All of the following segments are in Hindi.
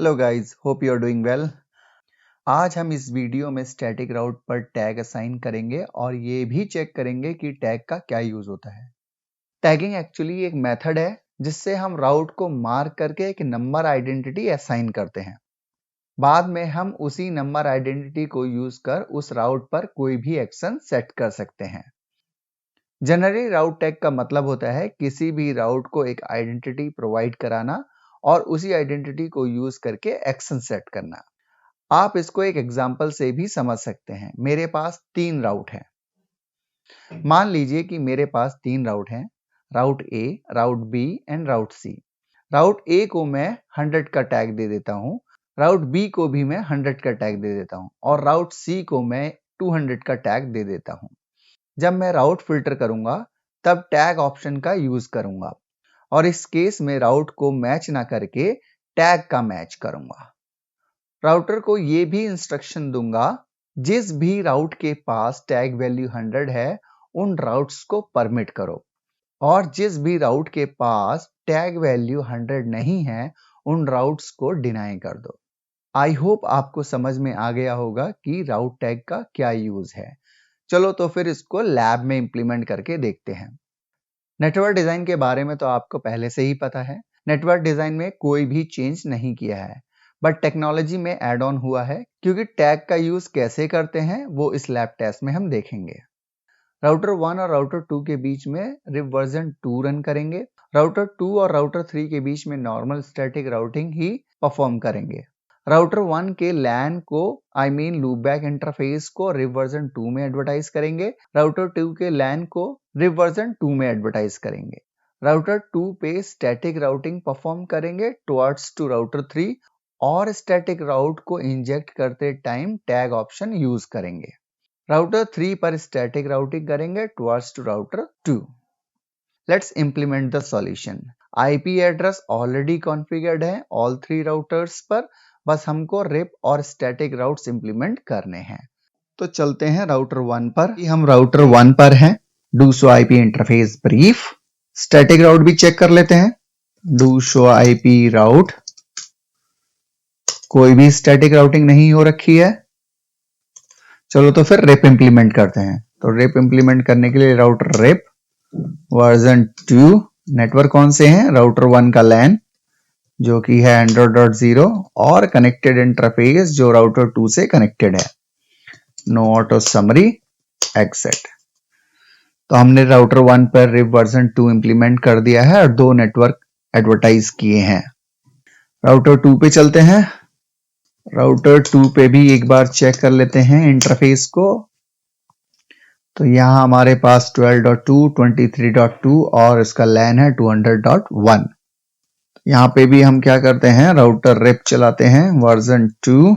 Hello guys, hope you are doing well. आज हम इस वीडियो में स्टैटिक राउट पर टैग असाइन करेंगे और ये भी चेक करेंगे कि टैग का क्या यूज होता है। टैगिंग एक्चुअली एक मेथड है जिससे हम राउट को मार्क करके एक नंबर आइडेंटिटी असाइन करते हैं। बाद में हम उसी नंबर आइडेंटिटी को यूज कर उस राउट पर कोई भी एक्शन सेट कर सकते हैं। जनरली राउट टैग का मतलब होता है किसी भी राउट को एक आइडेंटिटी प्रोवाइड कराना और उसी आइडेंटिटी को यूज करके एक्शन सेट करना। आप इसको एक एग्जाम्पल से भी समझ सकते हैं। मेरे पास 3 राउट हैं। मान लीजिए कि मेरे पास 3 राउट हैं, राउट ए, राउट बी एंड राउट सी। राउट ए को मैं 100 का टैग दे देता हूं, राउट बी को भी मैं 100 का टैग दे देता हूं और राउट सी को मैं 200 का टैग दे देता हूं। जब मैं राउट फिल्टर करूंगा तब टैग ऑप्शन का यूज करूंगा और इस केस में राउट को मैच ना करके टैग का मैच करूंगा। राउटर को ये भी इंस्ट्रक्शन दूंगा, जिस भी राउट के पास टैग वैल्यू 100 है उन राउट्स को परमिट करो और जिस भी राउट के पास टैग वैल्यू 100 नहीं है उन राउट्स को डिनाई कर दो। आई होप आपको समझ में आ गया होगा कि राउट टैग का क्या यूज है। चलो तो फिर इसको लैब में इंप्लीमेंट करके देखते हैं। नेटवर्क डिजाइन के बारे में तो आपको पहले से ही पता है। नेटवर्क डिजाइन में कोई भी चेंज नहीं किया है, बट टेक्नोलॉजी में ऐड ऑन हुआ है क्योंकि टैग का यूज कैसे करते हैं वो इस लैब टेस्ट में हम देखेंगे। राउटर 1 और राउटर 2 के बीच में रिप वर्जन 2 रन करेंगे। राउटर 2 और राउटर 3 के बीच में नॉर्मल स्टैटिक राउटिंग ही परफॉर्म करेंगे। राउटर 1 के लैन को लूपबैक इंटरफेस को रिप वर्जन 2 में एडवर्टाइज करेंगे। राउटर 2 के लैन को रिप वर्जन 2 में एडवर्टाइज करेंगे। राउटर 2 पे स्टैटिक राउटिंग परफॉर्म करेंगे टुवर्ड्स टू राउटर 3 और स्टैटिक राउट को इंजेक्ट करते टाइम टैग ऑप्शन यूज करेंगे। राउटर 3 पर स्टैटिक राउटिंग करेंगे towards to router 2। Let's implement the solution. IP address already configured है ऑल 3 राउटर्स पर, बस हमको रिप और स्टैटिक राउट्स इंप्लीमेंट करने हैं। तो चलते हैं राउटर 1 पर। हम राउटर 1 पर हैं। Do show IP interface brief. Static route भी चेक कर लेते हैं। Do show IP route. कोई भी स्टैटिक राउटिंग नहीं हो रखी है। चलो तो फिर रिप इंप्लीमेंट करते हैं। तो रिप इंप्लीमेंट करने के लिए राउटर रिप वर्जन 2। नेटवर्क कौन से हैं? राउटर 1 का लैन जो कि है 100.0 और कनेक्टेड इंटरफेस जो राउटर 2 से कनेक्टेड है। No auto summary exit. तो हमने राउटर 1 पर रिप वर्जन 2 इंप्लीमेंट कर दिया है और 2 नेटवर्क एडवर्टाइज किए हैं। राउटर 2 पे चलते हैं। राउटर 2 पे भी एक बार चेक कर लेते हैं इंटरफेस को। तो यहाँ हमारे पास 12.2, 23.2 और इसका लैन है 200.1। यहाँ पे भी हम क्या करते हैं, राउटर रिप चलाते हैं वर्जन 2।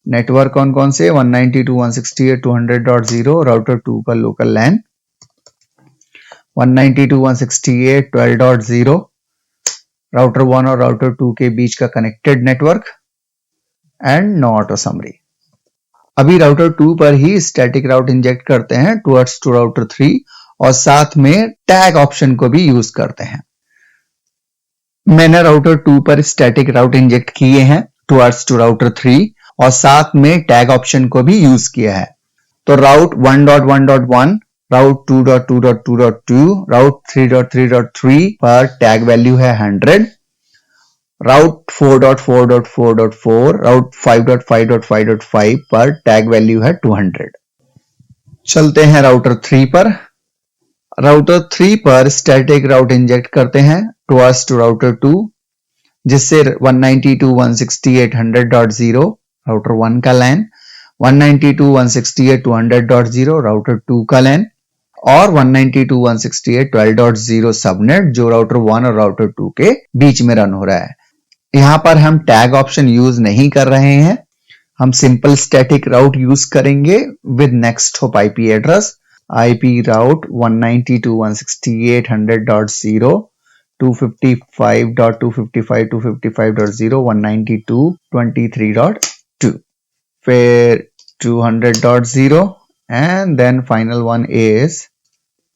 नेटवर्क कौन कौन से? 192.168.200.0 राउटर 2 का लोकल लैन, 192.168 12.0 राउटर 1 और राउटर 2 के बीच का connected network and no auto summary. अभी राउटर 2 पर ही स्टैटिक राउट इंजेक्ट करते हैं टुवर्ड्स टू राउटर 3 और साथ में टैग ऑप्शन को भी यूज करते हैं। मैंने राउटर 2 पर स्टैटिक राउट इंजेक्ट किए हैं टुवर्ड्स टू राउटर 3 और साथ में टैग ऑप्शन को भी यूज किया है। तो राउट 1.1.1, राउट 2.2.2.2, राउट 3.3.3 पर टैग वैल्यू है 100, राउट 4.4.4.4, राउट 5.5.5.5 पर टैग वैल्यू है 200। चलते हैं राउटर 3 पर। राउटर 3 पर स्टैटिक राउट इंजेक्ट करते हैं टुवर्ड्स टू राउटर 2 जिससे 192.168.100.0 राउटर 1 का लैन, 192.168.200.0 राउटर 2 का लैन और 192.168.12.0 सबनेट जो राउटर 1 और राउटर 2 के बीच में रन हो रहा है। यहां पर हम टैग ऑप्शन यूज नहीं कर रहे हैं, हम सिंपल स्टैटिक राउट यूज करेंगे with next hop IP address. IP route 192.168.100.0 255.255.255.0 192.23.2 फिर 200.0 and then final one is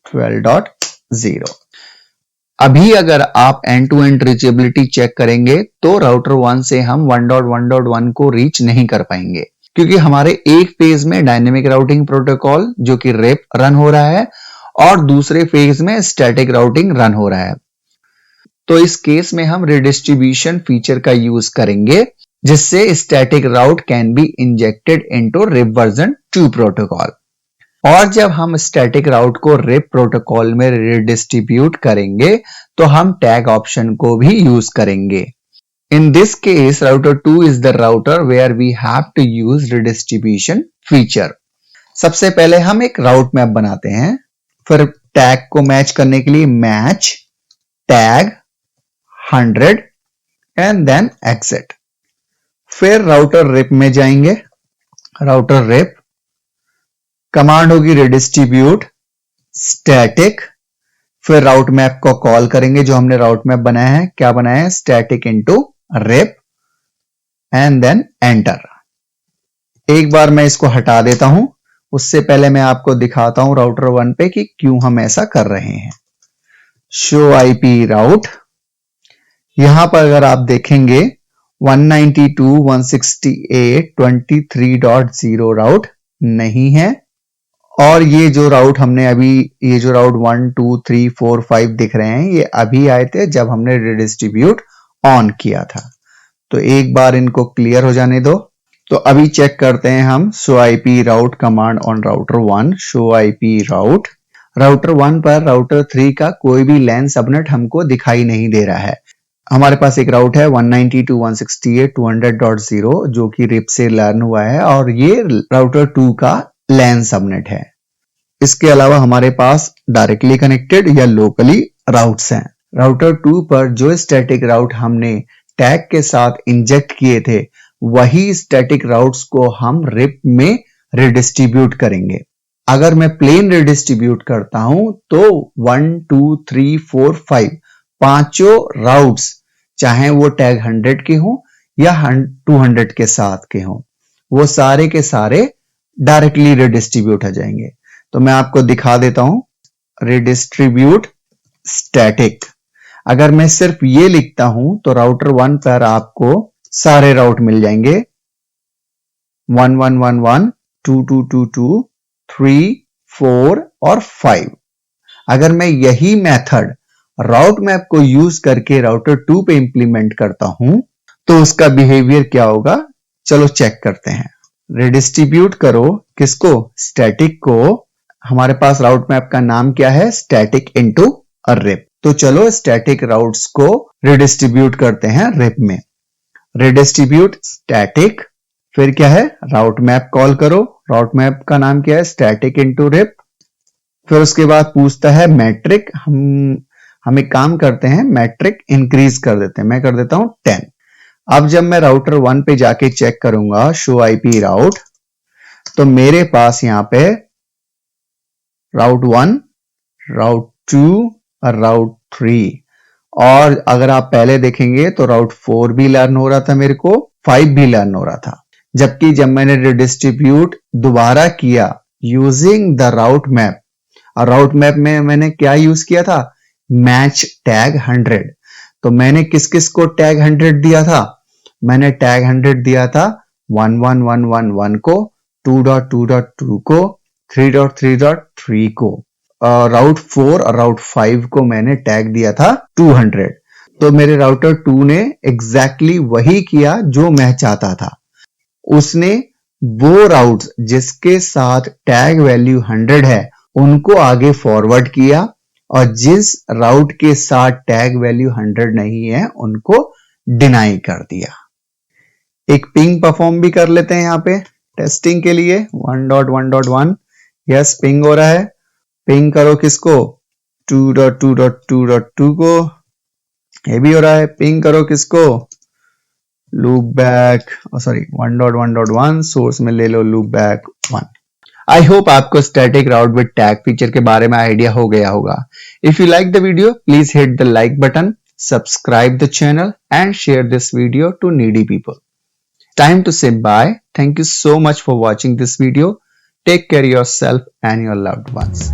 12.0। अभी अगर आप end to end reachability check करेंगे तो राउटर 1 से हम 1.1.1 को रीच नहीं कर पाएंगे, क्योंकि हमारे एक फेज में डायनेमिक राउटिंग प्रोटोकॉल जो कि रेप रन हो रहा है और दूसरे फेज में स्टैटिक राउटिंग रन हो रहा है। तो इस केस में हम रिडिस्ट्रीब्यूशन फीचर का यूज करेंगे, जिससे static route can be injected into RIP version 2 protocol. और जब हम स्टैटिक राउट को रिप प्रोटोकॉल में रिडिस्ट्रीब्यूट करेंगे तो हम टैग ऑप्शन को भी यूज करेंगे। In this case, router 2 is the router where we have to use redistribution feature. सबसे पहले हम एक राउट मैप बनाते हैं, फिर टैग को मैच करने के लिए match tag 100 and then exit. फिर राउटर रिप में जाएंगे, राउटर रिप कमांड होगी रिडिस्ट्रीब्यूट स्टैटिक, फिर राउट मैप को कॉल करेंगे जो हमने राउट मैप बनाया है। क्या बनाया है? Static into RIP and then enter. एक बार मैं इसको हटा देता हूं, उससे पहले मैं आपको दिखाता हूं राउटर 1 पे कि क्यों हम ऐसा कर रहे हैं। शो आईपी राउट, यहां पर अगर आप देखेंगे 192.168.23.0 राउट नहीं है, और ये जो राउट हमने अभी, ये जो राउट 1 2 3 4 5 दिख रहे हैं, ये अभी आए थे जब हमने रिडिस्ट्रीब्यूट ऑन किया था। तो एक बार इनको क्लियर हो जाने दो। तो अभी चेक करते हैं हम show IP route command on router 1। Show IP route, router 1 पर राउटर 3 का कोई भी लैन सबनेट हमको दिखाई नहीं दे रहा है। हमारे पास एक राउट है 192.168.200.0 जो कि रिप से लर्न हुआ है और ये राउटर 2 का लैन सबनेट है। इसके अलावा हमारे पास डायरेक्टली कनेक्टेड या लोकली राउट्स हैं। राउटर 2 पर जो स्टैटिक राउट हमने टैग के साथ इंजेक्ट किए थे, वही स्टैटिक राउट्स को हम रिप में रिडिस्ट्रीब्यूट करेंगे। अगर मैं प्लेन रिडिस्ट्रीब्यूट करता हूं तो 1 2 3 4 5 पांचों राउट्स, चाहे वो टैग 100 के हों या 200 के साथ के हों, वो सारे के सारे डायरेक्टली रिडिस्ट्रीब्यूट हो जाएंगे। तो मैं आपको दिखा देता हूं, रिडिस्ट्रीब्यूट स्टैटिक। अगर मैं सिर्फ ये लिखता हूं तो राउटर 1 पर आपको सारे राउट मिल जाएंगे 1111, 2222, 3, 4 और 5। अगर मैं यही मेथड राउट मैप को यूज करके राउटर 2 पे इंप्लीमेंट करता हूं तो उसका बिहेवियर क्या होगा, चलो चेक करते हैं। रिडिस्ट्रीब्यूट करो किसको? स्टैटिक को। हमारे पास राउट मैप का नाम क्या है? Static into RIP. तो चलो स्टैटिक राउट्स को रिडिस्ट्रीब्यूट करते हैं रिप में। रिडिस्ट्रीब्यूट स्टैटिक, फिर क्या है? राउट मैप कॉल करो। राउट मैप का नाम क्या है? Static into RIP. फिर उसके बाद पूछता है मैट्रिक। हम एक काम करते हैं, मैट्रिक इंक्रीज कर देते हैं। मैं कर देता हूं 10। अब जब मैं राउटर 1 पे जाके चेक करूंगा शो आईपी राउट, तो मेरे पास यहां पे राउट 1, राउट 2 और राउट 3, और अगर आप पहले देखेंगे तो राउट 4 भी लर्न हो रहा था मेरे को, 5 भी लर्न हो रहा था। जबकि जब मैंने रिडिस्ट्रीब्यूट दोबारा किया यूजिंग द राउट मैप, और राउट मैप में मैंने क्या यूज किया था? Match tag 100। तो मैंने किस किस को टैग 100 दिया था? मैंने टैग 100 दिया था 11111 को, 2.2.2 को, 3.3.3 को, राउट 4 और राउट 5 को मैंने टैग दिया था 200। तो मेरे राउटर 2 ने एग्जैक्टली वही किया जो मैं चाहता था। उसने वो राउट्स जिसके साथ टैग वैल्यू 100 है उनको आगे फॉरवर्ड किया, और जिस राउट के साथ टैग वैल्यू 100 नहीं है उनको डिनाई कर दिया। एक पिंग परफॉर्म भी कर लेते हैं यहां पे टेस्टिंग के लिए। 1.1.1, यस पिंग हो रहा है। पिंग करो किसको? 2.2.2.2 को। ये भी हो रहा है। पिंग करो किसको? लूप बैक, सॉरी 1.1.1 सोर्स में ले लो लूप बैक 1। आई होप आपको static route with tag feature के बारे में आइडिया हो गया होगा। If you like the video please hit the like button, subscribe the channel and share this video to needy people. Time to say bye. Thank you so much for watching this video. Take care of yourself and your loved ones.